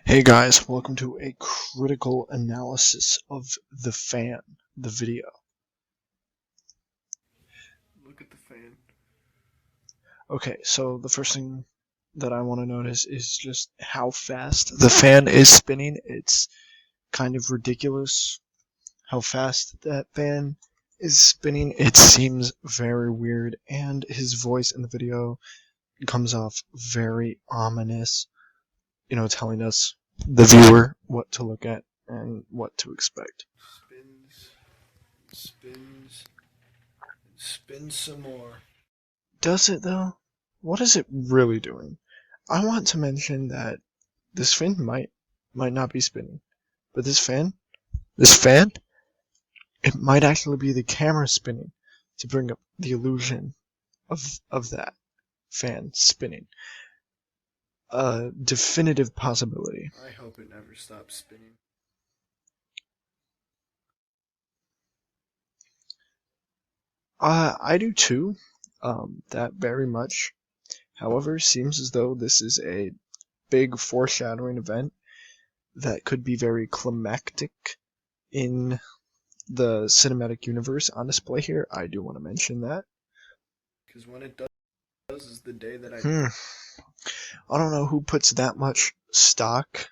Hey guys, welcome to a critical analysis of The Fan, the video. Look at the fan. Okay, so the first thing that I want to notice is just how fast the fan is spinning. It's kind of ridiculous how fast that fan is spinning. It seems very weird, and his voice in the video comes off very ominous, telling us, the viewer, what to look at and what to expect. Spins, spins, spins some more. Does it though? What is it really doing? I want to mention that this fan might not be spinning, but this fan, it might actually be the camera spinning to bring up the illusion of that fan spinning. A definitive possibility. I hope it never stops spinning. I do too. That very much. However, seems as though this is a big foreshadowing event that could be very climactic in the cinematic universe on display here. I do want to mention that. Because when it does is the day that I. I don't know who puts that much stock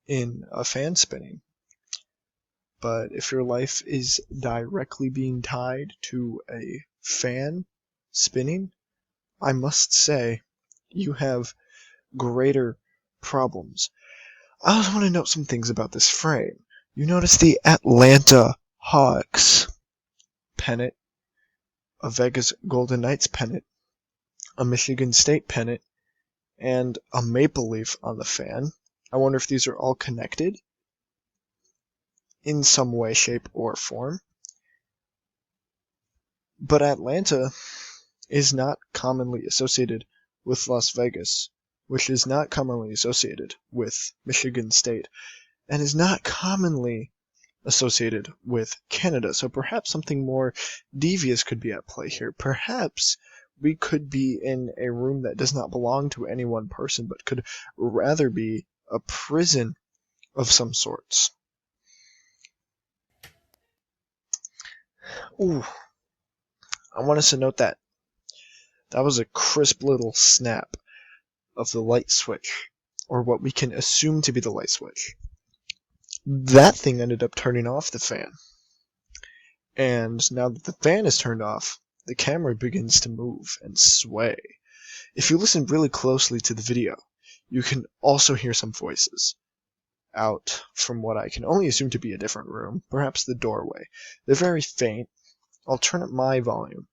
in a fan spinning, but if your life is directly being tied to a fan spinning, I must say you have greater problems. I also want to note some things about this frame. You notice the Atlanta Hawks pennant, a Vegas Golden Knights pennant, a Michigan State pennant, and a maple leaf on the fan. I wonder if these are all connected in some way, shape, or form. But Atlanta is not commonly associated with Las Vegas, which is not commonly associated with Michigan State, and is not commonly associated with Canada. So perhaps something more devious could be at play here. Perhaps we could be in a room that does not belong to any one person, but could rather be a prison of some sorts. Ooh, I want us to note that that was a crisp little snap of the light switch, or what we can assume to be the light switch. That thing ended up turning off the fan. And now that the fan is turned off, the camera begins to move and sway. If you listen really closely to the video, you can also hear some voices out from what I can only assume to be a different room, perhaps the doorway. They're very faint. I'll turn up my volume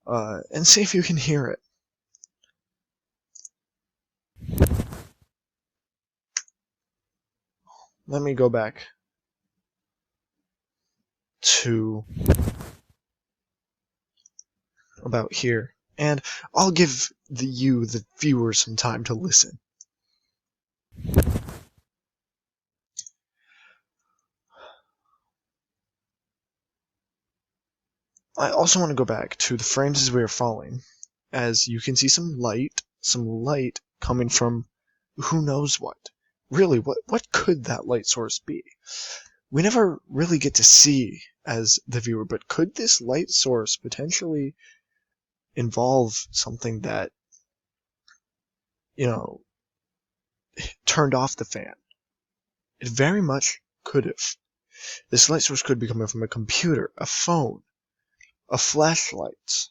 and see if you can hear it. Let me go back to about here, and I'll give the viewer, some time to listen. I also want to go back to the frames as we are falling, as you can see some light coming from who knows what. Really, what could that light source be? We never really get to see as the viewer, but could this light source potentially involve something that, turned off the fan? It very much could have. This light source could be coming from a computer, a phone, a flashlight.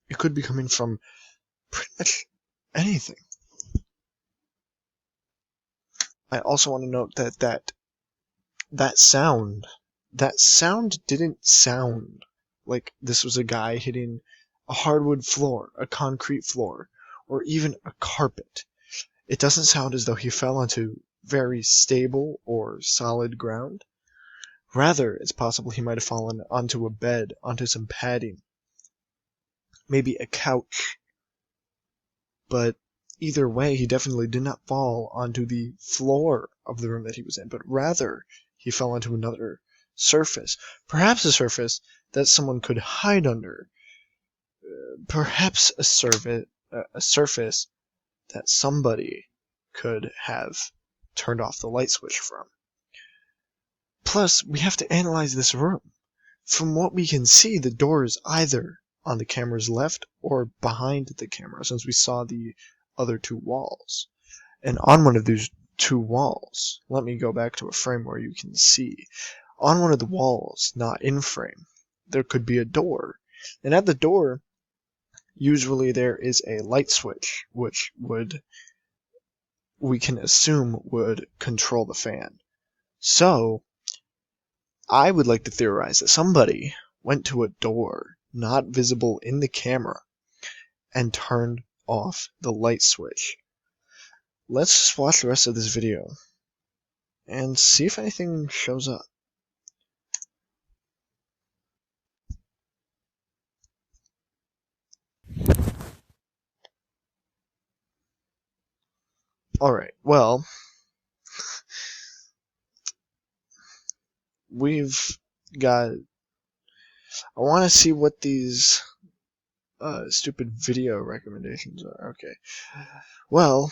It could be coming from pretty much anything. I also want to note that sound didn't sound like this was a guy hitting a hardwood floor, a concrete floor, or even a carpet. It doesn't sound as though he fell onto very stable or solid ground. Rather, it's possible he might have fallen onto a bed, onto some padding, maybe a couch. But either way, he definitely did not fall onto the floor of the room that he was in, but rather he fell onto another surface. Perhaps a surface that someone could hide under. Perhaps a surface that somebody could have turned off the light switch from. Plus, we have to analyze this room. From what we can see, the door is either on the camera's left or behind the camera, since we saw the other two walls. And on one of these two walls, let me go back to a frame where you can see, on one of the walls, not in frame, there could be a door. And at the door, usually there is a light switch, which we can assume would control the fan. So, I would like to theorize that somebody went to a door not visible in the camera and turned off the light switch. Let's just watch the rest of this video and see if anything shows up. Alright, well, we've got... I want to see what these stupid video recommendations are. Okay. Well,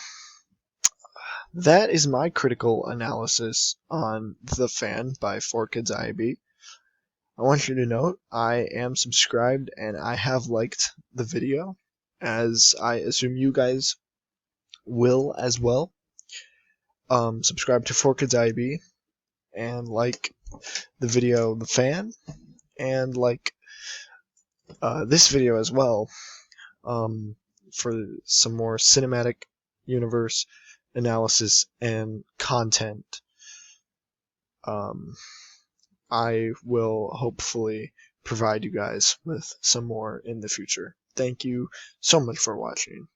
that is my critical analysis on The Fan by 4Kids IAB. I want you to note, I am subscribed and I have liked the video, as I assume you guys will as well. Subscribe to 4Kids IAB and like the video The Fan, and like this video as well, for some more cinematic universe analysis and content. I will hopefully provide you guys with some more in the future. Thank you so much for watching.